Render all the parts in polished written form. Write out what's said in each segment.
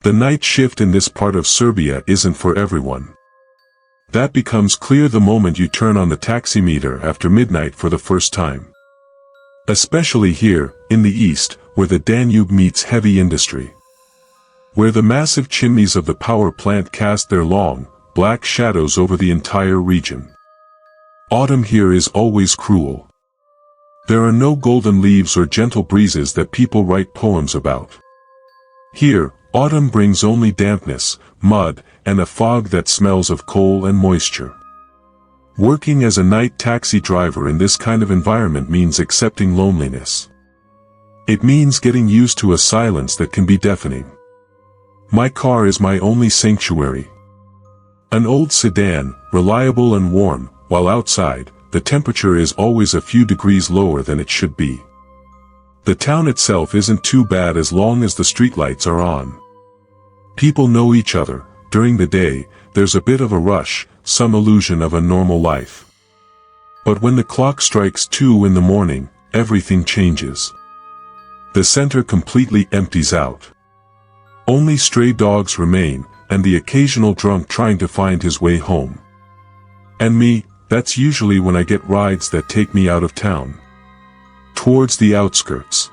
The night shift in this part of Serbia isn't for everyone. That becomes clear the moment you turn on the taximeter after midnight for the first time. Especially here, in the east, where the Danube meets heavy industry. Where the massive chimneys of the power plant cast their long, black shadows over the entire region. Autumn here is always cruel. There are no golden leaves or gentle breezes that people write poems about. Here, autumn brings only dampness, mud, and a fog that smells of coal and moisture. Working as a night taxi driver in this kind of environment means accepting loneliness. It means getting used to a silence that can be deafening. My car is my only sanctuary. An old sedan, reliable and warm, while outside, the temperature is always a few degrees lower than it should be. The town itself isn't too bad as long as the streetlights are on. People know each other. During the day, there's a bit of a rush, some illusion of a normal life. But when the clock strikes 2 in the morning, everything changes. The center completely empties out. Only stray dogs remain, and the occasional drunk trying to find his way home. And me, that's usually when I get rides that take me out of town. Towards the outskirts.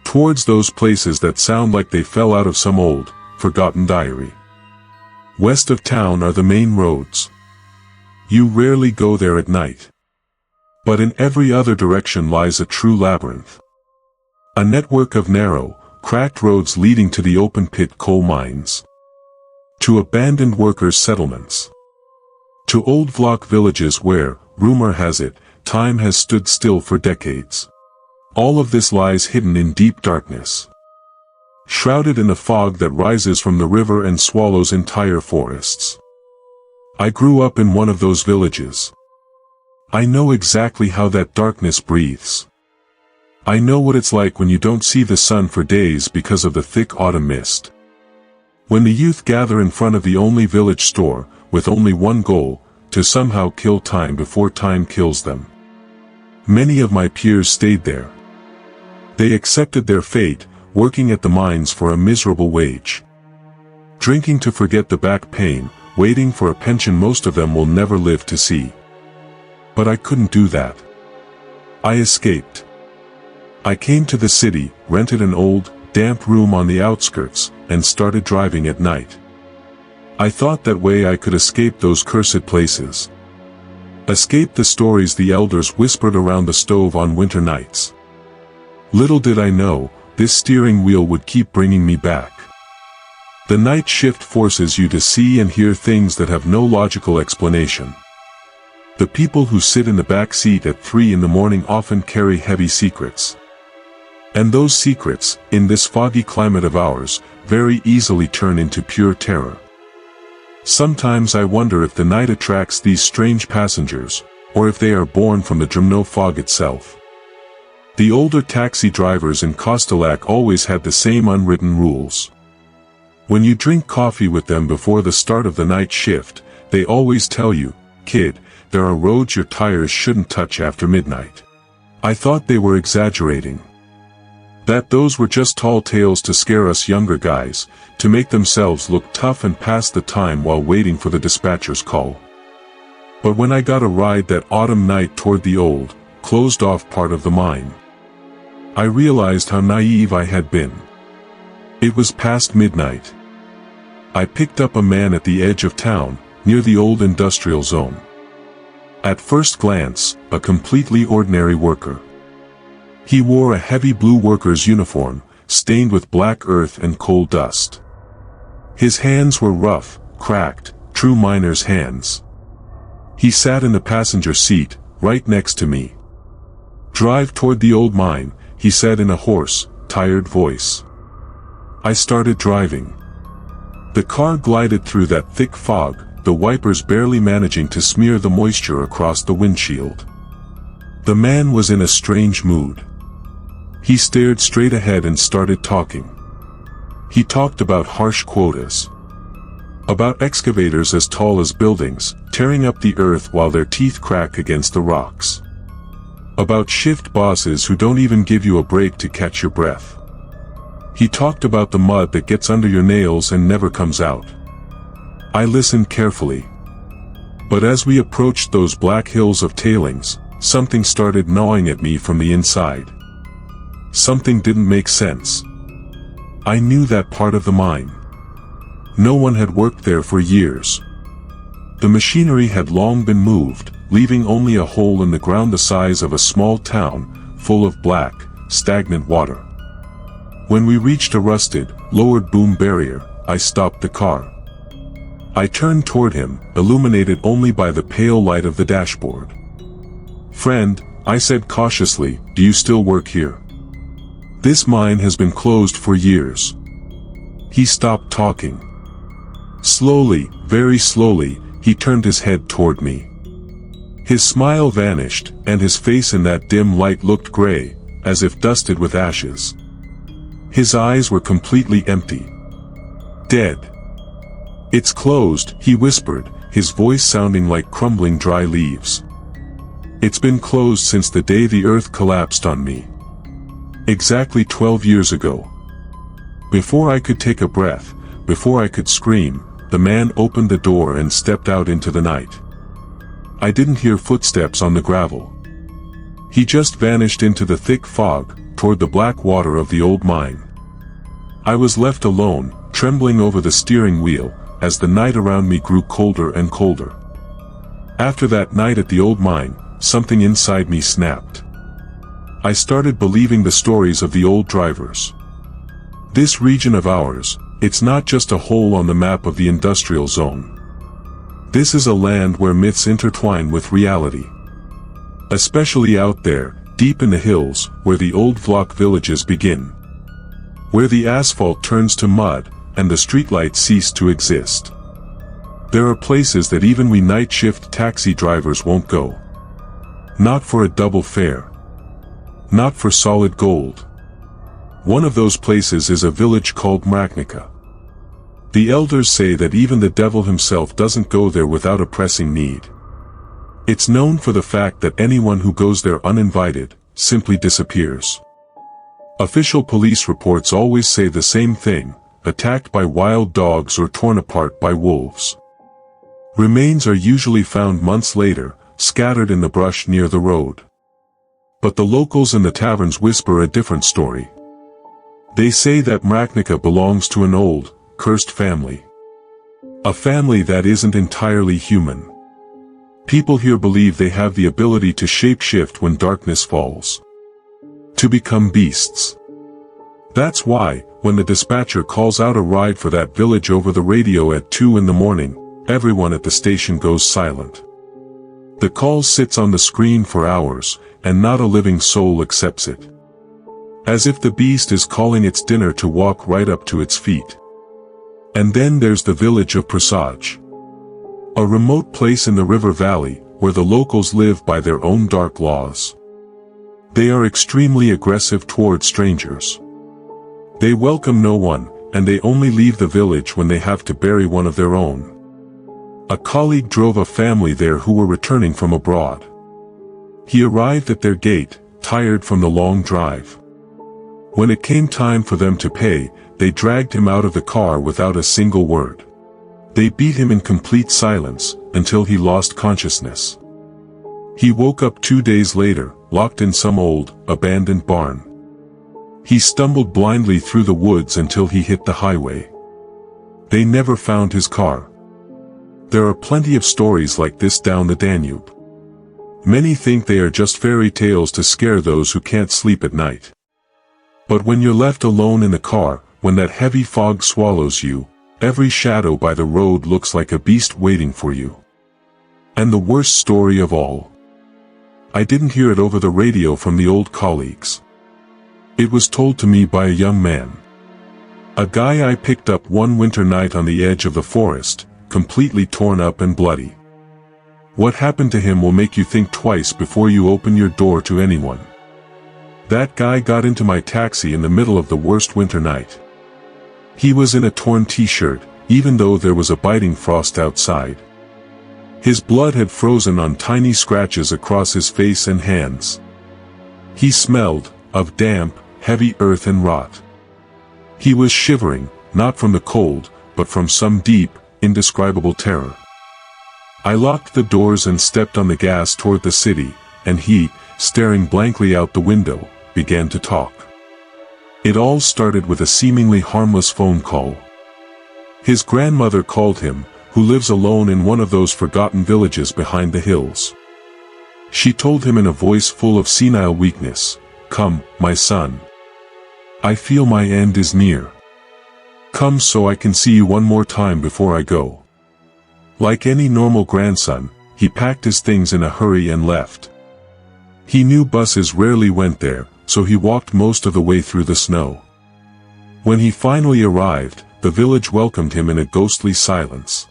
Towards those places that sound like they fell out of some old, forgotten diary. West of town are the main roads. You rarely go there at night. But in every other direction lies a true labyrinth. A network of narrow, cracked roads leading to the open-pit coal mines. To abandoned workers' settlements. To old Vlach villages where, rumor has it, time has stood still for decades. All of this lies hidden in deep darkness. Shrouded in a fog that rises from the river and swallows entire forests. I grew up in one of those villages. I know exactly how that darkness breathes. I know what it's like when you don't see the sun for days because of the thick autumn mist. When the youth gather in front of the only village store, with only one goal, to somehow kill time before time kills them. Many of my peers stayed there. They accepted their fate, working at the mines for a miserable wage. Drinking to forget the back pain, waiting for a pension most of them will never live to see. But I couldn't do that. I escaped. I came to the city, rented an old, damp room on the outskirts, and started driving at night. I thought that way I could escape those cursed places. Escape the stories the elders whispered around the stove on winter nights. Little did I know, this steering wheel would keep bringing me back. The night shift forces you to see and hear things that have no logical explanation. The people who sit in the back seat at 3 in the morning often carry heavy secrets. And those secrets, in this foggy climate of ours, very easily turn into pure terror. Sometimes I wonder if the night attracts these strange passengers, or if they are born from the Drumno fog itself. The older taxi drivers in Kostolac always had the same unwritten rules. When you drink coffee with them before the start of the night shift, they always tell you, "Kid, there are roads your tires shouldn't touch after midnight." I thought they were exaggerating. That those were just tall tales to scare us younger guys, to make themselves look tough and pass the time while waiting for the dispatcher's call. But when I got a ride that autumn night toward the old, closed-off part of the mine, I realized how naive I had been. It was past midnight. I picked up a man at the edge of town, near the old industrial zone. At first glance, a completely ordinary worker. He wore a heavy blue worker's uniform, stained with black earth and coal dust. His hands were rough, cracked, true miner's hands. He sat in the passenger seat, right next to me. "Drive toward the old mine," he said in a hoarse, tired voice. I started driving. The car glided through that thick fog, the wipers barely managing to smear the moisture across the windshield. The man was in a strange mood. He stared straight ahead and started talking. He talked about harsh quotas. About excavators as tall as buildings, tearing up the earth while their teeth crack against the rocks. About shift bosses who don't even give you a break to catch your breath. He talked about the mud that gets under your nails and never comes out. I listened carefully. But as we approached those black hills of tailings, something started gnawing at me from the inside. Something didn't make sense. I knew that part of the mine. No one had worked there for years. The machinery had long been moved, leaving only a hole in the ground the size of a small town, full of black, stagnant water. When we reached a rusted, lowered boom barrier, I stopped the car. I turned toward him, illuminated only by the pale light of the dashboard. "Friend," I said cautiously, "do you still work here? This mine has been closed for years." He stopped talking. Slowly, very slowly, he turned his head toward me. His smile vanished, and his face in that dim light looked gray, as if dusted with ashes. His eyes were completely empty. Dead. "It's closed," he whispered, his voice sounding like crumbling dry leaves. "It's been closed since the day the earth collapsed on me. Exactly 12 years ago." Before I could take a breath, before I could scream, the man opened the door and stepped out into the night. I didn't hear footsteps on the gravel. He just vanished into the thick fog, toward the black water of the old mine. I was left alone, trembling over the steering wheel, as the night around me grew colder and colder. After that night at the old mine, something inside me snapped. I started believing the stories of the old drivers. This region of ours, it's not just a hole on the map of the industrial zone. This is a land where myths intertwine with reality. Especially out there, deep in the hills, where the old Vlach villages begin. Where the asphalt turns to mud, and the streetlights cease to exist. There are places that even we night shift taxi drivers won't go. Not for a double fare. Not for solid gold. One of those places is a village called Mrachnica. The elders say that even the devil himself doesn't go there without a pressing need. It's known for the fact that anyone who goes there uninvited, simply disappears. Official police reports always say the same thing: attacked by wild dogs or torn apart by wolves. Remains are usually found months later, scattered in the brush near the road. But the locals in the taverns whisper a different story. They say that Mrachnica belongs to an old, cursed family. A family that isn't entirely human. People here believe they have the ability to shapeshift when darkness falls. To become beasts. That's why, when the dispatcher calls out a ride for that village over the radio at 2 in the morning, everyone at the station goes silent. The call sits on the screen for hours, and not a living soul accepts it. As if the beast is calling its dinner to walk right up to its feet. And then there's the village of Presage. A remote place in the river valley, where the locals live by their own dark laws. They are extremely aggressive toward strangers. They welcome no one, and they only leave the village when they have to bury one of their own. A colleague drove a family there who were returning from abroad. He arrived at their gate, tired from the long drive. When it came time for them to pay, they dragged him out of the car without a single word. They beat him in complete silence, until he lost consciousness. He woke up 2 days later, locked in some old, abandoned barn. He stumbled blindly through the woods until he hit the highway. They never found his car. There are plenty of stories like this down the Danube. Many think they are just fairy tales to scare those who can't sleep at night. But when you're left alone in the car, when that heavy fog swallows you, every shadow by the road looks like a beast waiting for you. And the worst story of all. I didn't hear it over the radio from the old colleagues. It was told to me by a young man. A guy I picked up one winter night on the edge of the forest, completely torn up and bloody. What happened to him will make you think twice before you open your door to anyone. That guy got into my taxi in the middle of the worst winter night. He was in a torn t-shirt, even though there was a biting frost outside. His blood had frozen on tiny scratches across his face and hands. He smelled of damp, heavy earth and rot. He was shivering, not from the cold, but from some deep, indescribable terror. I locked the doors and stepped on the gas toward the city, and he, staring blankly out the window, began to talk. It all started with a seemingly harmless phone call. His grandmother called him, who lives alone in one of those forgotten villages behind the hills. She told him in a voice full of senile weakness, "Come, my son. I feel my end is near. Come so I can see you one more time before I go." Like any normal grandson, he packed his things in a hurry and left. He knew buses rarely went there, so he walked most of the way through the snow. When he finally arrived, the village welcomed him in a ghostly silence,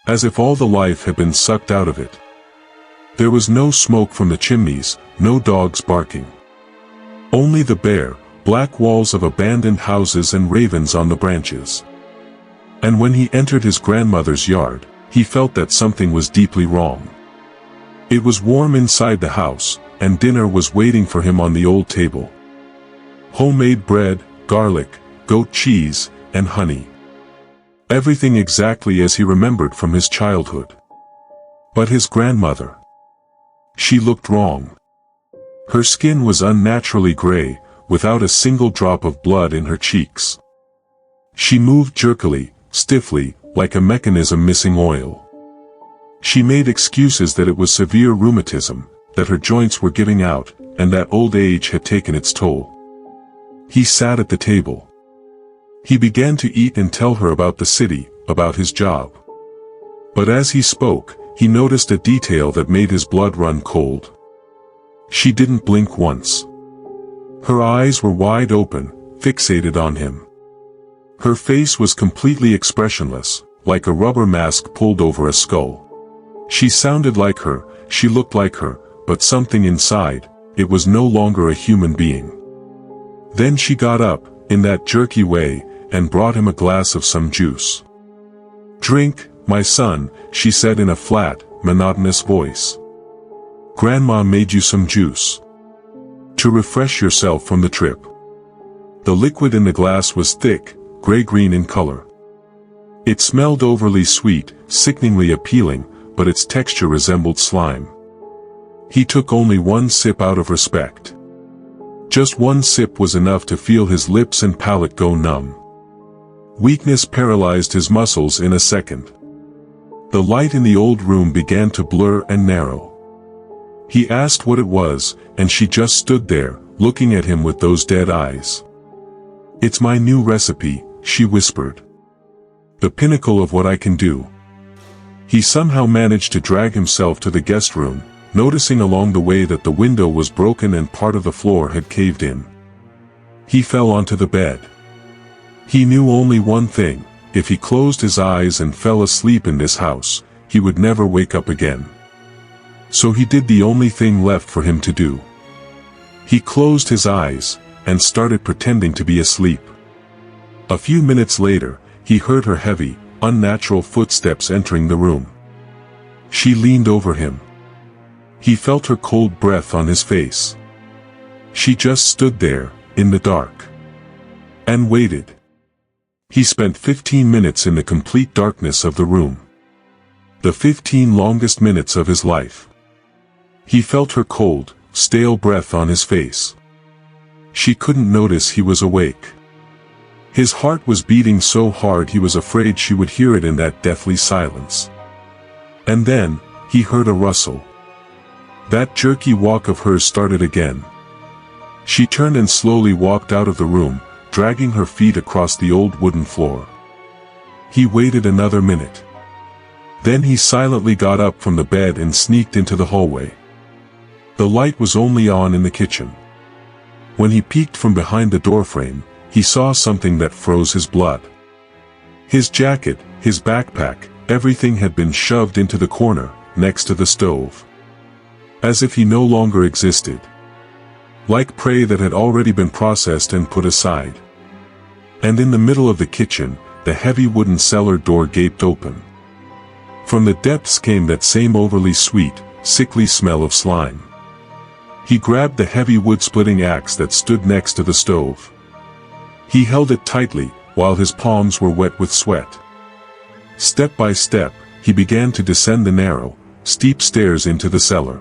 as if all the life had been sucked out of it. There was no smoke from the chimneys, no dogs barking. Only the bare, black walls of abandoned houses and ravens on the branches. And when he entered his grandmother's yard, he felt that something was deeply wrong. It was warm inside the house, and dinner was waiting for him on the old table. Homemade bread, garlic, goat cheese, and honey. Everything exactly as he remembered from his childhood. But his grandmother. She looked wrong. Her skin was unnaturally gray, without a single drop of blood in her cheeks. She moved jerkily, stiffly, like a mechanism missing oil. She made excuses that it was severe rheumatism, that her joints were giving out, and that old age had taken its toll. He sat at the table. He began to eat and tell her about the city, about his job. But as he spoke, he noticed a detail that made his blood run cold. She didn't blink once. Her eyes were wide open, fixated on him. Her face was completely expressionless, like a rubber mask pulled over a skull. She sounded like her, she looked like her, but something inside, it was no longer a human being. Then she got up, in that jerky way, and brought him a glass of some juice. "Drink, my son," she said in a flat, monotonous voice. "Grandma made you some juice. To refresh yourself from the trip." The liquid in the glass was thick, gray-green in color. It smelled overly sweet, sickeningly appealing, but its texture resembled slime. He took only one sip out of respect. Just one sip was enough to feel his lips and palate go numb. Weakness paralyzed his muscles in a second. The light in the old room began to blur and narrow. He asked what it was, and she just stood there, looking at him with those dead eyes. "It's my new recipe," she whispered. "The pinnacle of what I can do." He somehow managed to drag himself to the guest room, noticing along the way that the window was broken and part of the floor had caved in. He fell onto the bed. He knew only one thing: if he closed his eyes and fell asleep in this house, he would never wake up again. So he did the only thing left for him to do. He closed his eyes, and started pretending to be asleep. A few minutes later, he heard her heavy, unnatural footsteps entering the room. She leaned over him. He felt her cold breath on his face. She just stood there, in the dark. And waited. He spent 15 minutes in the complete darkness of the room. The 15 longest minutes of his life. He felt her cold, stale breath on his face. She couldn't notice he was awake. His heart was beating so hard he was afraid she would hear it in that deathly silence. And then, he heard a rustle. That jerky walk of hers started again. She turned and slowly walked out of the room, dragging her feet across the old wooden floor. He waited another minute. Then he silently got up from the bed and sneaked into the hallway. The light was only on in the kitchen. When he peeked from behind the doorframe, he saw something that froze his blood. His jacket, his backpack, everything had been shoved into the corner, next to the stove. As if he no longer existed. Like prey that had already been processed and put aside. And in the middle of the kitchen, the heavy wooden cellar door gaped open. From the depths came that same overly sweet, sickly smell of slime. He grabbed the heavy wood-splitting axe that stood next to the stove. He held it tightly, while his palms were wet with sweat. Step by step, he began to descend the narrow, steep stairs into the cellar.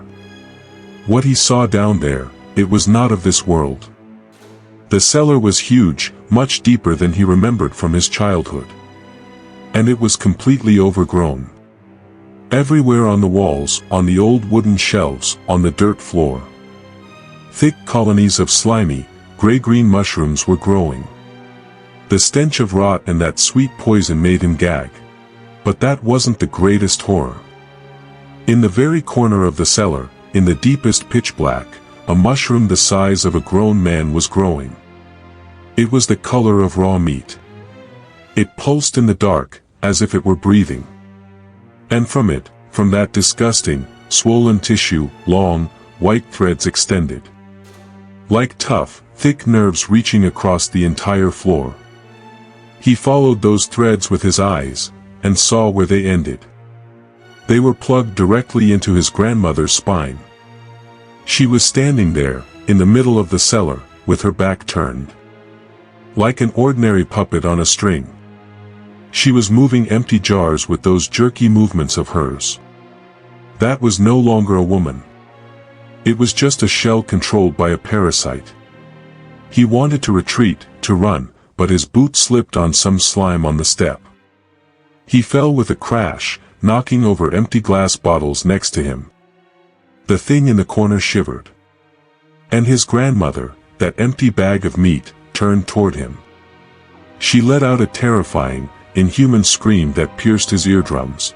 What he saw down there, it was not of this world. The cellar was huge, much deeper than he remembered from his childhood. And it was completely overgrown. Everywhere on the walls, on the old wooden shelves, on the dirt floor, thick colonies of slimy, gray-green mushrooms were growing. The stench of rot and that sweet poison made him gag. But that wasn't the greatest horror. In the very corner of the cellar, in the deepest pitch black, a mushroom the size of a grown man was growing. It was the color of raw meat. It pulsed in the dark, as if it were breathing. And from it, from that disgusting, swollen tissue, long, white threads extended. Like tough, thick nerves reaching across the entire floor. He followed those threads with his eyes, and saw where they ended. They were plugged directly into his grandmother's spine. She was standing there, in the middle of the cellar, with her back turned. Like an ordinary puppet on a string. She was moving empty jars with those jerky movements of hers. That was no longer a woman. It was just a shell controlled by a parasite. He wanted to retreat, to run, but his boot slipped on some slime on the step. He fell with a crash, knocking over empty glass bottles next to him. The thing in the corner shivered. And his grandmother, that empty bag of meat, turned toward him. She let out a terrifying, inhuman scream that pierced his eardrums.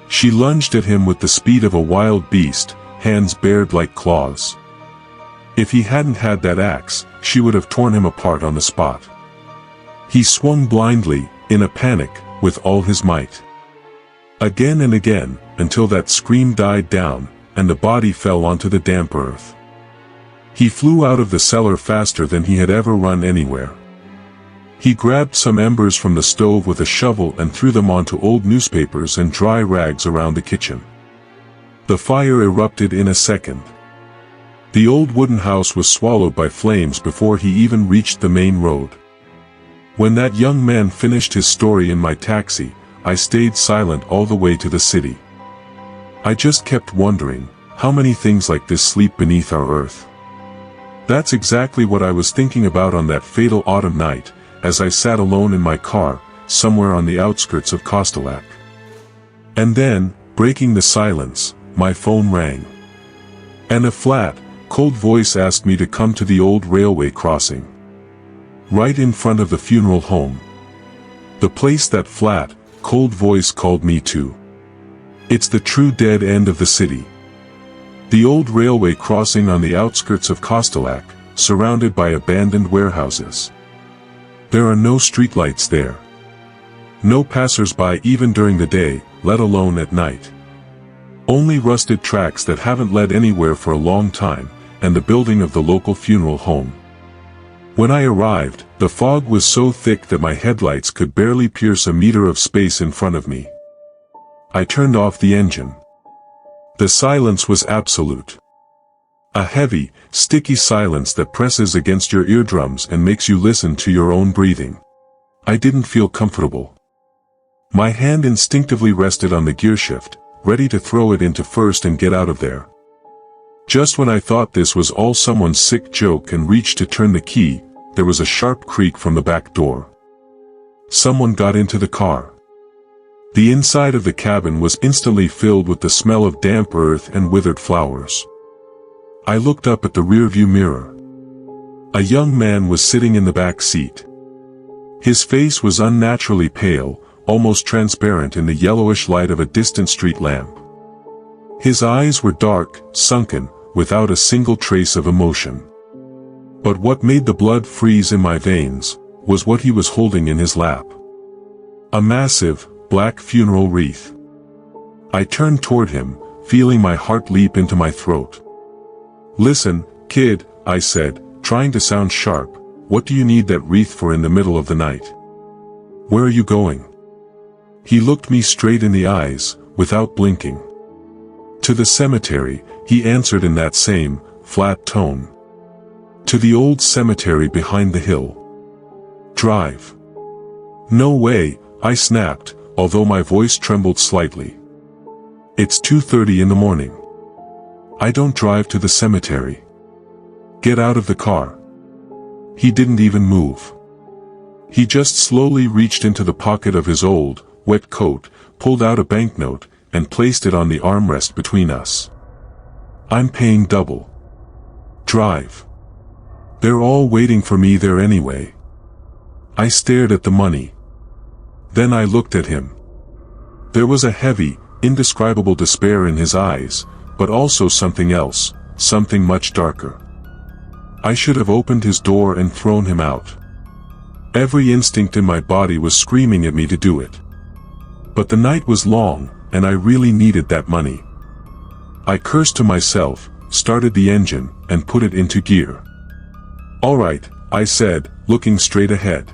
She lunged at him with the speed of a wild beast, hands bared like claws. If he hadn't had that axe, she would have torn him apart on the spot. He swung blindly, in a panic, with all his might. Again and again, until that scream died down, and the body fell onto the damp earth. He flew out of the cellar faster than he had ever run anywhere. He grabbed some embers from the stove with a shovel and threw them onto old newspapers and dry rags around the kitchen. The fire erupted in a second. The old wooden house was swallowed by flames before he even reached the main road. When that young man finished his story in my taxi, I stayed silent all the way to the city. I just kept wondering, how many things like this sleep beneath our earth? That's exactly what I was thinking about on that fatal autumn night, as I sat alone in my car, somewhere on the outskirts of Kostolac. And then, breaking the silence, my phone rang. And a flat, cold voice asked me to come to the old railway crossing. Right in front of the funeral home. The place that flat, cold voice called me to. It's the true dead end of the city. The old railway crossing on the outskirts of Kostolac, surrounded by abandoned warehouses. There are no streetlights there. No passers-by even during the day, let alone at night. Only rusted tracks that haven't led anywhere for a long time, and the building of the local funeral home. When I arrived, the fog was so thick that my headlights could barely pierce a meter of space in front of me. I turned off the engine. The silence was absolute. A heavy, sticky silence that presses against your eardrums and makes you listen to your own breathing. I didn't feel comfortable. My hand instinctively rested on the gearshift, ready to throw it into first and get out of there. Just when I thought this was all someone's sick joke and reached to turn the key, there was a sharp creak from the back door. Someone got into the car. The inside of the cabin was instantly filled with the smell of damp earth and withered flowers. I looked up at the rearview mirror. A young man was sitting in the back seat. His face was unnaturally pale, almost transparent in the yellowish light of a distant street lamp. His eyes were dark, sunken, without a single trace of emotion. But what made the blood freeze in my veins, was what he was holding in his lap. A massive, black funeral wreath. I turned toward him, feeling my heart leap into my throat. "Listen, kid," I said, trying to sound sharp, "what do you need that wreath for in the middle of the night? Where are you going?" He looked me straight in the eyes, without blinking. "To the cemetery," he answered in that same, flat tone. "To the old cemetery behind the hill." Drive. No way, I snapped, although my voice trembled slightly. It's 2:30 in the morning. I don't drive to the cemetery. Get out of the car. He didn't even move. He just slowly reached into the pocket of his old, wet coat, pulled out a banknote, and placed it on the armrest between us. I'm paying double. Drive. They're all waiting for me there anyway. I stared at the money. Then I looked at him. There was a heavy, indescribable despair in his eyes, but also something else, something much darker. I should have opened his door and thrown him out. Every instinct in my body was screaming at me to do it. But the night was long, and I really needed that money. I cursed to myself, started the engine, and put it into gear. All right, I said, looking straight ahead.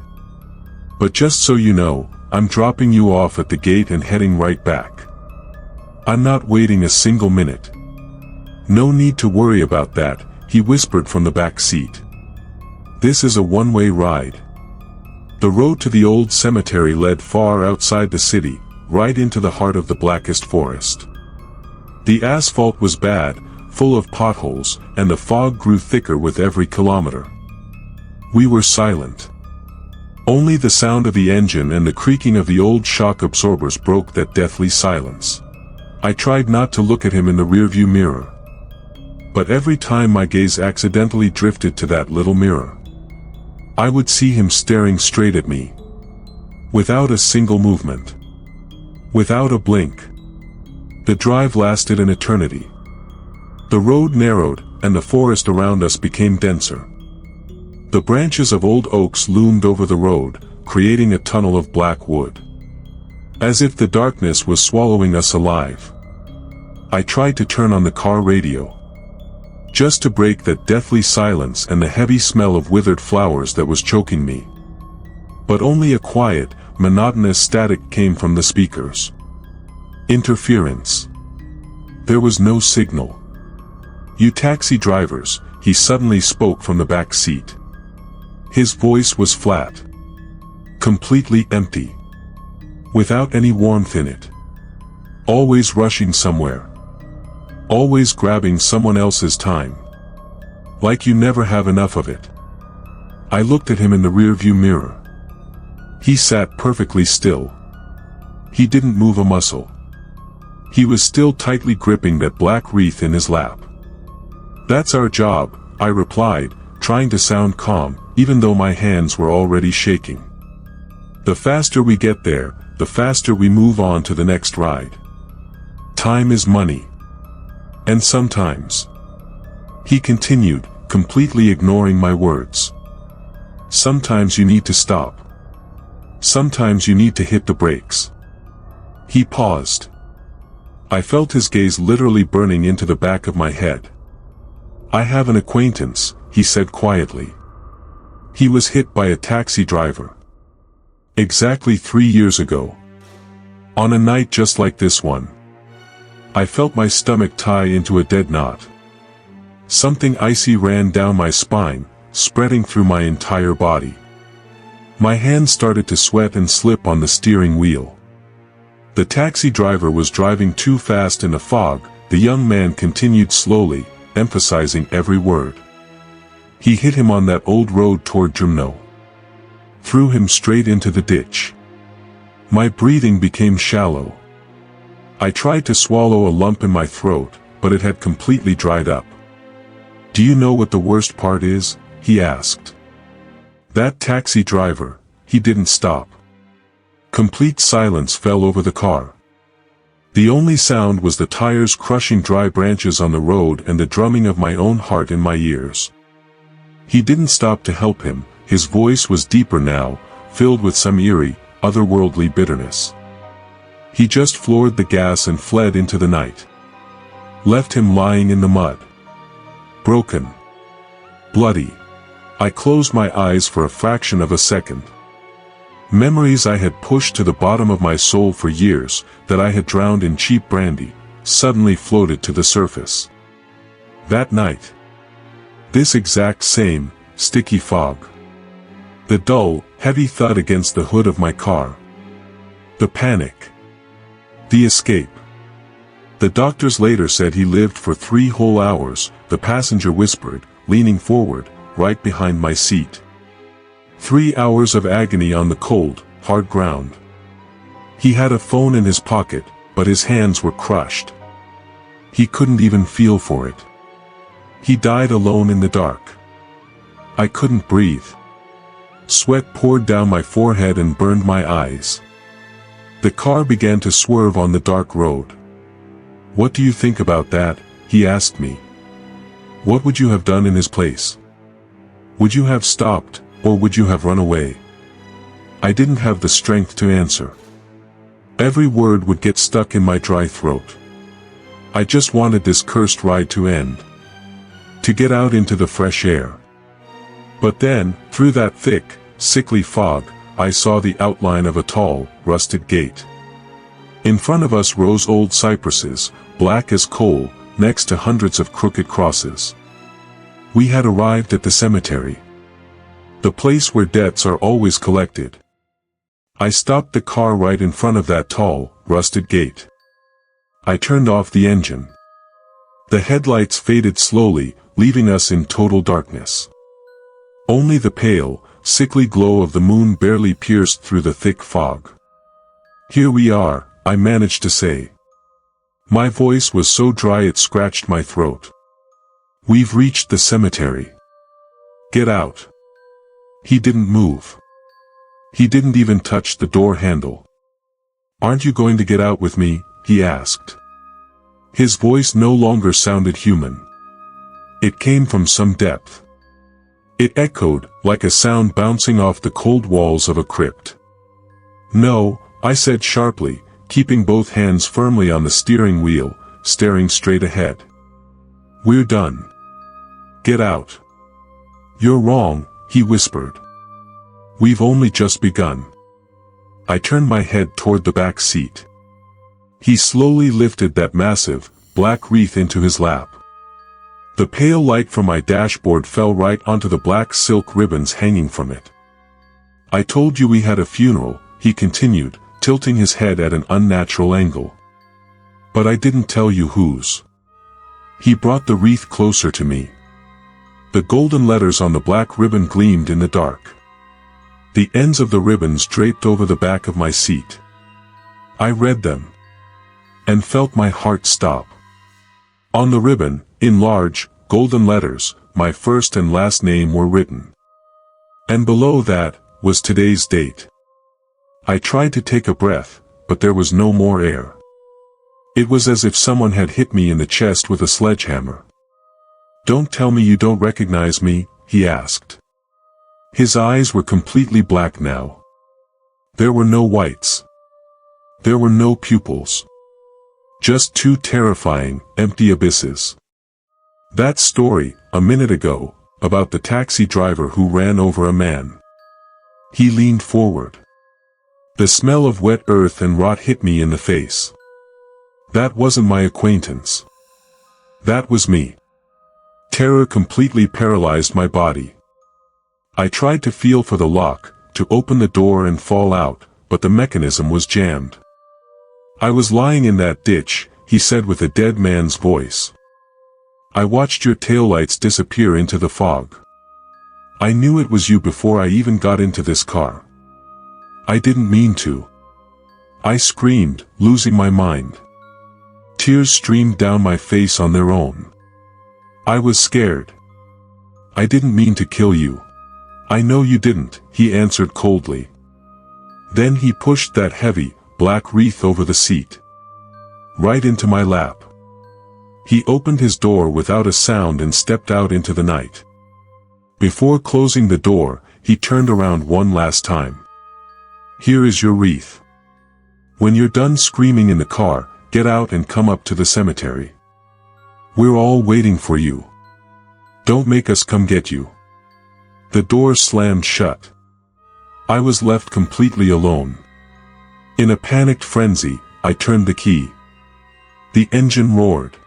But just so you know, I'm dropping you off at the gate and heading right back. I'm not waiting a single minute. No need to worry about that, he whispered from the back seat. This is a one-way ride. The road to the old cemetery led far outside the city, right into the heart of the blackest forest. The asphalt was bad, full of potholes, and the fog grew thicker with every kilometer. We were silent. Only the sound of the engine and the creaking of the old shock absorbers broke that deathly silence. I tried not to look at him in the rearview mirror. But every time my gaze accidentally drifted to that little mirror, I would see him staring straight at me. Without a single movement. Without a blink. The drive lasted an eternity. The road narrowed, and the forest around us became denser. The branches of old oaks loomed over the road, creating a tunnel of black wood. As if the darkness was swallowing us alive. I tried to turn on the car radio. Just to break that deathly silence and the heavy smell of withered flowers that was choking me. But only a quiet, monotonous static came from the speakers. Interference. There was no signal. You taxi drivers, he suddenly spoke from the back seat. His voice was flat. Completely empty. Without any warmth in it. Always rushing somewhere. Always grabbing someone else's time. Like you never have enough of it. I looked at him in the rearview mirror. He sat perfectly still. He didn't move a muscle. He was still tightly gripping that black wreath in his lap. That's our job, I replied, trying to sound calm, even though my hands were already shaking. The faster we get there, the faster we move on to the next ride. Time is money. And sometimes, he continued, completely ignoring my words. Sometimes you need to stop. Sometimes you need to hit the brakes. He paused. I felt his gaze literally burning into the back of my head. I have an acquaintance, he said quietly. He was hit by a taxi driver. Exactly 3 years ago. On a night just like this one. I felt my stomach tie into a dead knot. Something icy ran down my spine, spreading through my entire body. My hands started to sweat and slip on the steering wheel. The taxi driver was driving too fast in the fog, the young man continued slowly, emphasizing every word. He hit him on that old road toward Jumno. Threw him straight into the ditch. My breathing became shallow. I tried to swallow a lump in my throat, but it had completely dried up. Do you know what the worst part is? He asked. That taxi driver, he didn't stop. Complete silence fell over the car. The only sound was the tires crushing dry branches on the road and the drumming of my own heart in my ears. He didn't stop to help him, his voice was deeper now, filled with some eerie, otherworldly bitterness. He just floored the gas and fled into the night. Left him lying in the mud. Broken. Bloody. I closed my eyes for a fraction of a second. Memories I had pushed to the bottom of my soul for years, that I had drowned in cheap brandy, suddenly floated to the surface. That night. This exact same, sticky fog. The dull, Heavy thud against the hood of my car. The panic. The escape. The doctors later said he lived for 3 whole hours, the passenger whispered, leaning forward, right behind my seat. 3 hours of agony on the cold, hard ground. He had a phone in his pocket, but his hands were crushed. He couldn't even feel for it. He died alone in the dark. I couldn't breathe. Sweat poured down my forehead and burned my eyes. The car began to swerve on the dark road. "What do you think about that?" he asked me. "What would you have done in his place? Would you have stopped, or would you have run away?" I didn't have the strength to answer. Every word would get stuck in my dry throat. I just wanted this cursed ride to end. To get out into the fresh air. But then, through that thick, sickly fog, I saw the outline of a tall, rusted gate. In front of us rose old cypresses, black as coal, next to hundreds of crooked crosses. We had arrived at the cemetery. The place where debts are always collected. I stopped the car right in front of that tall, rusted gate. I turned off the engine. The headlights faded slowly, leaving us in total darkness. Only the pale, sickly glow of the moon barely pierced through the thick fog. "Here we are," I managed to say. My voice was so dry it scratched my throat. "We've reached the cemetery. Get out." He didn't move. He didn't even touch the door handle. "Aren't you going to get out with me?" he asked. His voice no longer sounded human. It came from some depth. It echoed, like a sound bouncing off the cold walls of a crypt. "No," I said sharply, keeping both hands firmly on the steering wheel, staring straight ahead. "We're done. Get out." "You're wrong," he whispered. "We've only just begun." I turned my head toward the back seat. He slowly lifted that massive, black wreath into his lap. The pale light from my dashboard fell right onto the black silk ribbons hanging from it. "I told you we had a funeral," he continued, tilting his head at an unnatural angle. "But I didn't tell you whose." He brought the wreath closer to me. The golden letters on the black ribbon gleamed in the dark. The ends of the ribbons draped over the back of my seat. I read them. And felt my heart stop. On the ribbon, in large, golden letters, my first and last name were written. And below that, was today's date. I tried to take a breath, but there was no more air. It was as if someone had hit me in the chest with a sledgehammer. "Don't tell me you don't recognize me," he asked. His eyes were completely black now. There were no whites. There were no pupils. Just 2 terrifying, empty abysses. That story, a minute ago, about the taxi driver who ran over a man. He leaned forward. The smell of wet earth and rot hit me in the face. That wasn't my acquaintance. That was me. Terror completely paralyzed my body. I tried to feel for the lock, to open the door and fall out, but the mechanism was jammed. "I was lying in that ditch," he said with a dead man's voice. "I watched your taillights disappear into the fog. I knew it was you before I even got into this car. I didn't mean to." I screamed, losing my mind. Tears streamed down my face on their own. I was scared. "I didn't mean to kill you." "I know you didn't," he answered coldly. Then he pushed that heavy, black wreath over the seat. Right into my lap. He opened his door without a sound and stepped out into the night. Before closing the door, he turned around one last time. "Here is your wreath. When you're done screaming in the car, get out and come up to the cemetery. We're all waiting for you. Don't make us come get you." The door slammed shut. I was left completely alone. In a panicked frenzy, I turned the key. The engine roared.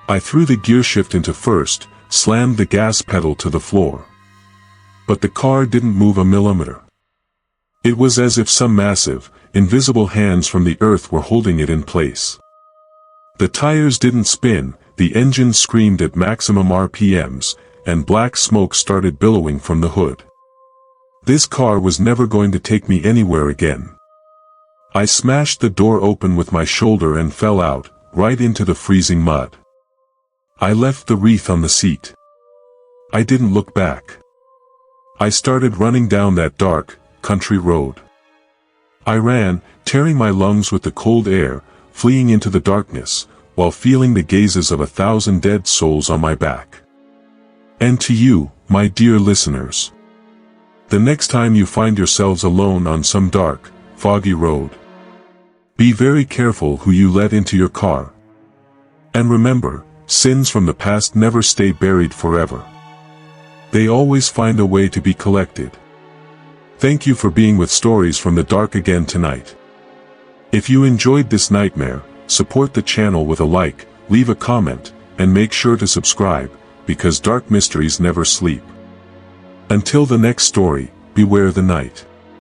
I threw the gear shift into first, slammed the gas pedal to the floor. But the car didn't move a millimeter. It was as if some massive, invisible hands from the earth were holding it in place. The tires didn't spin, the engine screamed at maximum RPMs, and black smoke started billowing from the hood. This car was never going to take me anywhere again. I smashed the door open with my shoulder and fell out, right into the freezing mud. I left the wreath on the seat. I didn't look back. I started running down that dark, country road. I ran, tearing my lungs with the cold air, fleeing into the darkness, while feeling the gazes of 1,000 dead souls on my back. And to you, my dear listeners, the next time you find yourselves alone on some dark, foggy road, be very careful who you let into your car. And remember, sins from the past never stay buried forever. They always find a way to be collected. Thank you for being with Stories from the Dark again tonight. If you enjoyed this nightmare, support the channel with a like, leave a comment, and make sure to subscribe, because dark mysteries never sleep. Until the next story, beware the night.